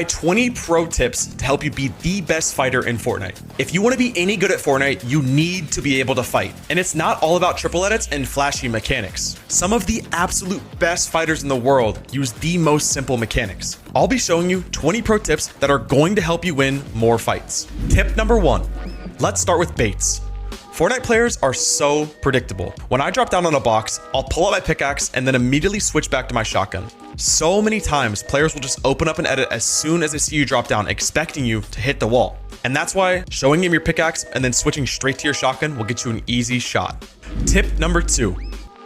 20 pro tips to help you be the best fighter in Fortnite. If you want to be any good at Fortnite, you need to be able to fight. And it's not all about triple edits and flashy mechanics. Some of the absolute best fighters in the world use the most simple mechanics. I'll be showing you 20 pro tips that are going to help you win more fights. Tip number 1, let's start with baits. Fortnite players are so predictable. When I drop down on a box, I'll pull out my pickaxe and then immediately switch back to my shotgun. So many times, players will just open up an edit as soon as they see you drop down, expecting you to hit the wall. And that's why showing him your pickaxe and then switching straight to your shotgun will get you an easy shot. Tip number 2.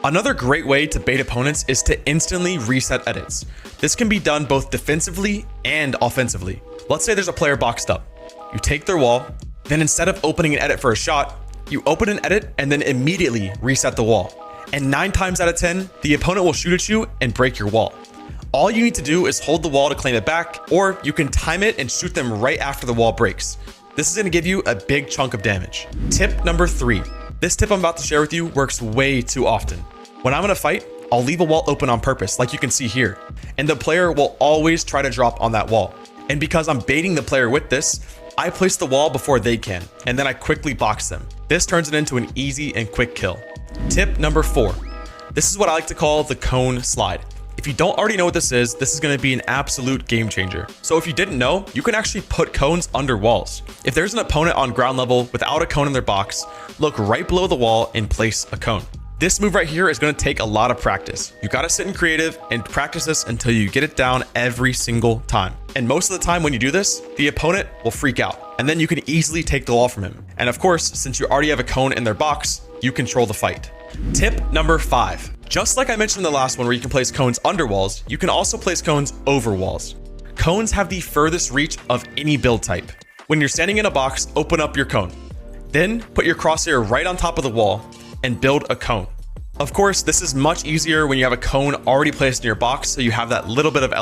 Another great way to bait opponents is to instantly reset edits. This can be done both defensively and offensively. Let's say there's a player boxed up. You take their wall, then instead of opening an edit for a shot, you open an edit and then immediately reset the wall. And 9 times out of 10, the opponent will shoot at you and break your wall. All you need to do is hold the wall to claim it back, or you can time it and shoot them right after the wall breaks. This is going to give you a big chunk of damage. Tip number 3. This tip I'm about to share with you works way too often. When I'm in a fight, I'll leave a wall open on purpose, like you can see here, and the player will always try to drop on that wall. And because I'm baiting the player with this, I place the wall before they can, and then I quickly box them. This turns it into an easy and quick kill. Tip number 4. This is what I like to call the cone slide. If you don't already know what this is going to be an absolute game changer. So if you didn't know, you can actually put cones under walls. If there's an opponent on ground level without a cone in their box, look right below the wall and place a cone. This move right here is going to take a lot of practice. You got to sit in creative and practice this until you get it down every single time. And most of the time when you do this, the opponent will freak out, and then you can easily take the wall from him. And of course, since you already have a cone in their box, you control the fight. Tip number 5. Just like I mentioned in the last one where you can place cones under walls, you can also place cones over walls. Cones have the furthest reach of any build type. When you're standing in a box, open up your cone. Then put your crosshair right on top of the wall and build a cone. Of course, this is much easier when you have a cone already placed in your box, so you have that little bit of